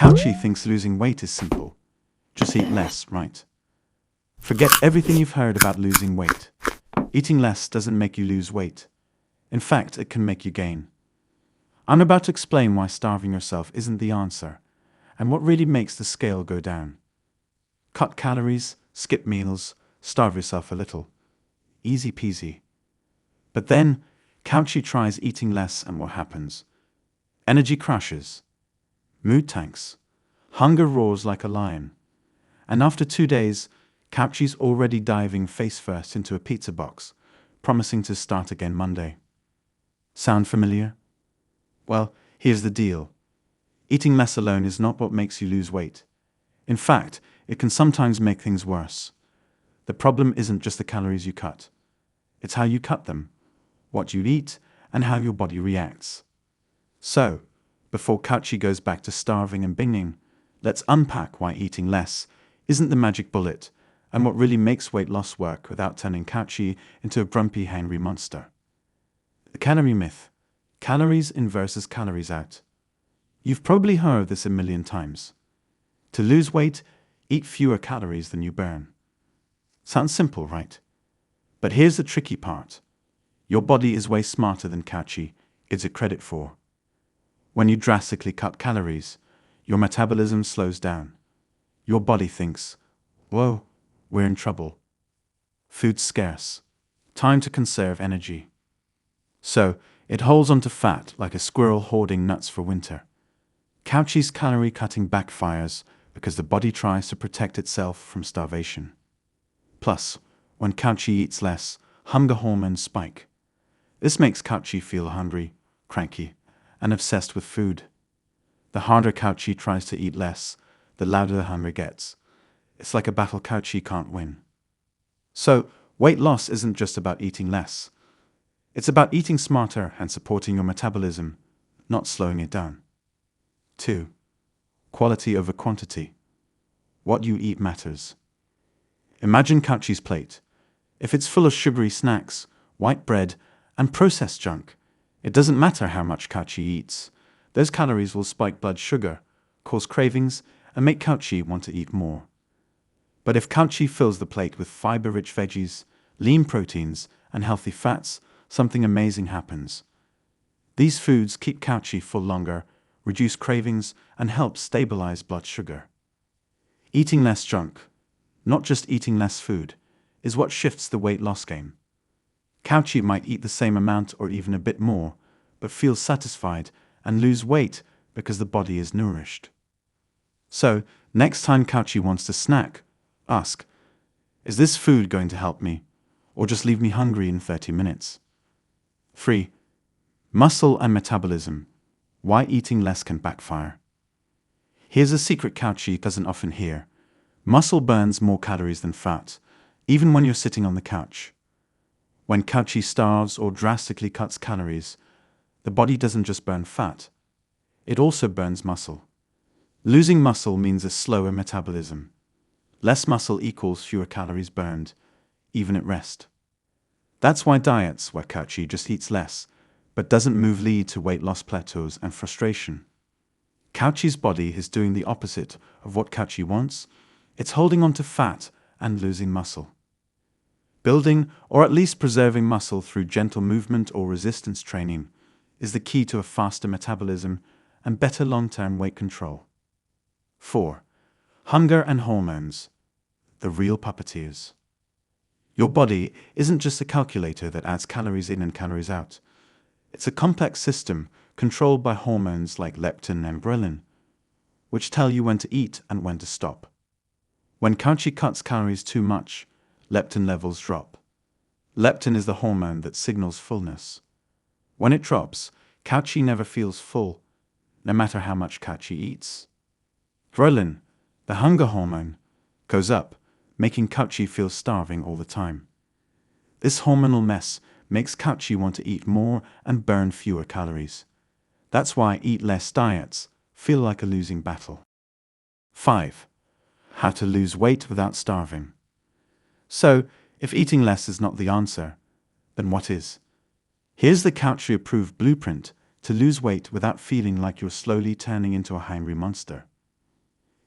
Couchy thinks losing weight is simple. Just eat less, right? Forget everything you've heard about losing weight. Eating less doesn't make you lose weight. In fact, it can make you gain. I'm about to explain why starving yourself isn't the answer, and what really makes the scale go down. Cut calories, skip meals, starve yourself a little. Easy peasy. But then, Couchy tries eating less and what happens? Energy crashes. Mood tanks. Hunger roars like a lion. And after 2 days, Couchy's already diving face first into a pizza box, promising to start again Monday. Sound familiar? Well, here's the deal. Eating less alone is not what makes you lose weight. In fact, it can sometimes make things worse. The problem isn't just the calories you cut. It's how you cut them, what you eat, and how your body reacts. So, before Couchy goes back to starving and binging, let's unpack why eating less isn't the magic bullet, and what really makes weight loss work without turning Couchy into a grumpy, hangry monster. The calorie myth. Calories in versus calories out. You've probably heard this a million times. To lose weight, eat fewer calories than you burn. Sounds simple, right? But here's the tricky part. Your body is way smarter than Couchy gives it credit for. When you drastically cut calories, your metabolism slows down. Your body thinks, whoa, we're in trouble. Food's scarce. Time to conserve energy. So, it holds onto fat like a squirrel hoarding nuts for winter. Couchy's calorie cutting backfires because the body tries to protect itself from starvation. Plus, when Couchy eats less, hunger hormones spike. This makes Couchy feel hungry, cranky, and obsessed with food. The harder Couchy tries to eat less, the louder the hunger gets. It's like a battle Couchy can't win. So, weight loss isn't just about eating less. It's about eating smarter and supporting your metabolism, not slowing it down. 2. Quality over quantity. What you eat matters. Imagine Couchy's plate. If it's full of sugary snacks, white bread, and processed junk, it doesn't matter how much Couchy eats. Those calories will spike blood sugar, cause cravings, and make Couchy want to eat more. But if Couchy fills the plate with fiber-rich veggies, lean proteins, and healthy fats, something amazing happens. These foods keep Couchy full longer, reduce cravings, and help stabilize blood sugar. Eating less junk, not just eating less food, is what shifts the weight loss game. Couchy might eat the same amount or even a bit more, but feel satisfied and lose weight because the body is nourished. So, next time Couchy wants to snack, ask, is this food going to help me, or just leave me hungry in 30 minutes? 3. Muscle and metabolism. Why eating less can backfire. Here's a secret Couchy doesn't often hear. Muscle burns more calories than fat, even when you're sitting on the couch. When Couchy starves or drastically cuts calories, the body doesn't just burn fat, it also burns muscle. Losing muscle means a slower metabolism. Less muscle equals fewer calories burned, even at rest. That's why diets where Couchy just eats less, but doesn't move lead to weight loss plateaus and frustration. Couchy's body is doing the opposite of what Couchy wants. It's holding on to fat and losing muscle. Building, or at least preserving muscle through gentle movement or resistance training, is the key to a faster metabolism and better long-term weight control. 4. Hunger and hormones. The real puppeteers. Your body isn't just a calculator that adds calories in and calories out. It's a complex system controlled by hormones like leptin and ghrelin, which tell you when to eat and when to stop. When Couchy cuts calories too much, leptin levels drop. Leptin is the hormone that signals fullness. When it drops, Couchy never feels full, no matter how much Couchy eats. Ghrelin, the hunger hormone, goes up, making Couchy feel starving all the time. This hormonal mess makes Couchy want to eat more and burn fewer calories. That's why eat less diets feel like a losing battle. 5. How to lose weight without starving. So, if eating less is not the answer, then what is? Here's the Couchy-approved blueprint to lose weight without feeling like you're slowly turning into a hungry monster.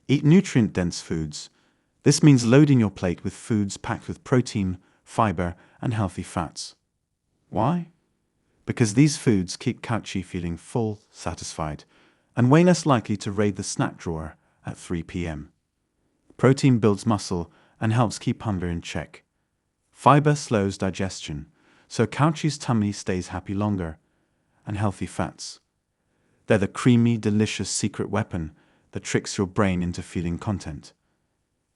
Eat nutrient-dense foods. This means loading your plate with foods packed with protein, fiber, and healthy fats. Why? Because these foods keep Couchy feeling full, satisfied, and way less likely to raid the snack drawer at 3 p.m. Protein builds muscle and helps keep hunger in check. Fiber slows digestion, so Couchy's tummy stays happy longer. And healthy fats. They're the creamy, delicious secret weapon that tricks your brain into feeling content.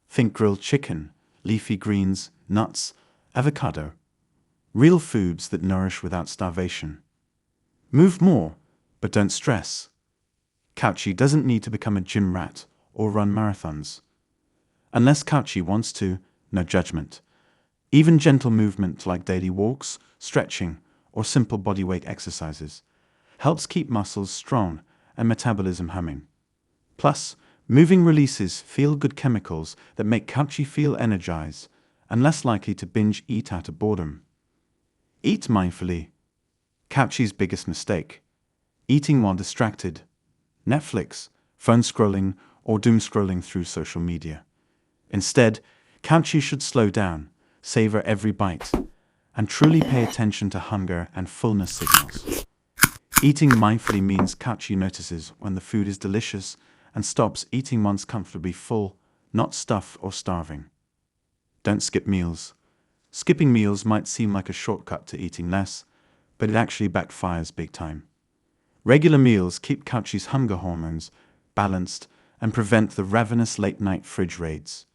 Think grilled chicken, leafy greens, nuts, avocado. Real foods that nourish without starvation. Move more, but don't stress. Couchy doesn't need to become a gym rat or run marathons. Unless Couchy wants to, no judgment. Even gentle movement like daily walks, stretching, or simple bodyweight exercises helps keep muscles strong and metabolism humming. Plus, moving releases feel-good chemicals that make Couchy feel energized and less likely to binge eat out of boredom. Eat mindfully. Couchy's biggest mistake. Eating while distracted. Netflix, phone scrolling, or doom scrolling through social media. Instead, Couchy should slow down, savor every bite, and truly pay attention to hunger and fullness signals. Eating mindfully means Couchy notices when the food is delicious and stops eating once comfortably full, not stuffed or starving. Don't skip meals. Skipping meals might seem like a shortcut to eating less, but it actually backfires big time. Regular meals keep Couchy's hunger hormones balanced and prevent the ravenous late-night fridge raids.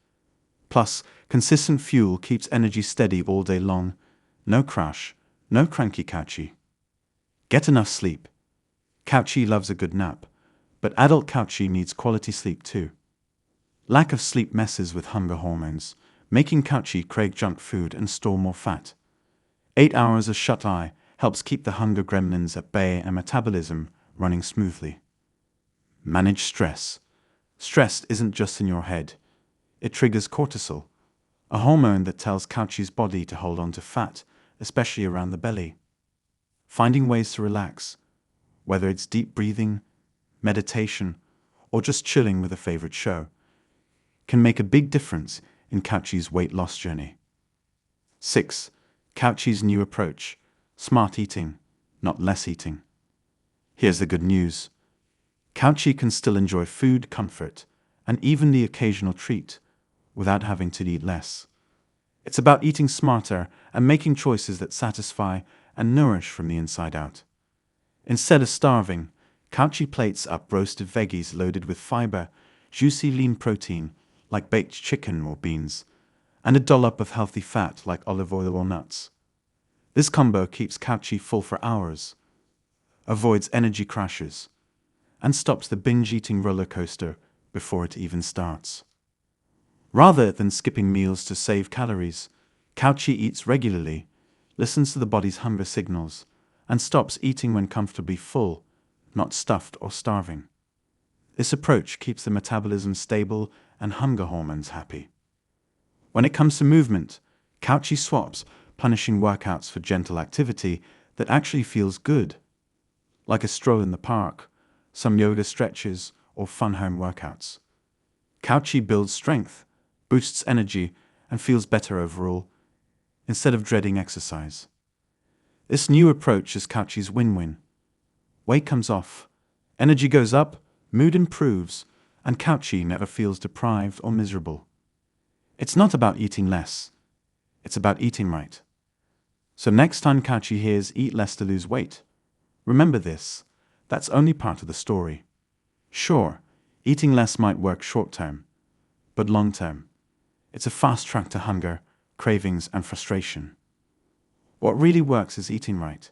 Plus, consistent fuel keeps energy steady all day long. No crash, no cranky Couchy. Get enough sleep. Couchy loves a good nap, but adult Couchy needs quality sleep too. Lack of sleep messes with hunger hormones, making Couchy crave junk food and store more fat. 8 hours of shut-eye helps keep the hunger gremlins at bay and metabolism running smoothly. Manage stress. Stress isn't just in your head. It triggers cortisol, a hormone that tells Couchy's body to hold on to fat, especially around the belly. Finding ways to relax, whether it's deep breathing, meditation, or just chilling with a favorite show, can make a big difference in Couchy's weight loss journey. 6. Couchy's new approach: smart eating, not less eating. Here's the good news. Couchy can still enjoy food, comfort, and even the occasional treat without having to eat less. It's about eating smarter and making choices that satisfy and nourish from the inside out. Instead of starving, Couchy plates up roasted veggies loaded with fiber, juicy lean protein like baked chicken or beans, and a dollop of healthy fat like olive oil or nuts. This combo keeps Couchy full for hours, avoids energy crashes, and stops the binge-eating roller coaster before it even starts. Rather than skipping meals to save calories, Couchy eats regularly, listens to the body's hunger signals, and stops eating when comfortably full, not stuffed or starving. This approach keeps the metabolism stable and hunger hormones happy. When it comes to movement, Couchy swaps punishing workouts for gentle activity that actually feels good, like a stroll in the park, some yoga stretches, or fun home workouts. Couchy builds strength, boosts energy, and feels better overall, instead of dreading exercise. This new approach is Couchy's win-win. Weight comes off, energy goes up, mood improves, and Couchy never feels deprived or miserable. It's not about eating less, it's about eating right. So next time Couchy hears "eat less to lose weight," remember this: that's only part of the story. Sure, eating less might work short-term, but long-term, it's a fast track to hunger, cravings, and frustration. What really works is eating right,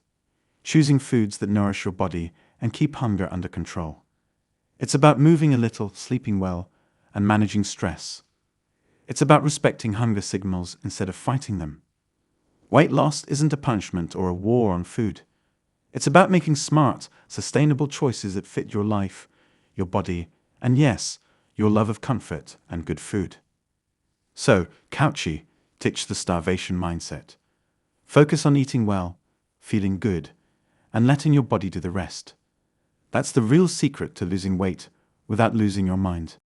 choosing foods that nourish your body and keep hunger under control. It's about moving a little, sleeping well, and managing stress. It's about respecting hunger signals instead of fighting them. Weight loss isn't a punishment or a war on food. It's about making smart, sustainable choices that fit your life, your body, and yes, your love of comfort and good food. So, Couchy, ditch the starvation mindset. Focus on eating well, feeling good, and letting your body do the rest. That's the real secret to losing weight without losing your mind.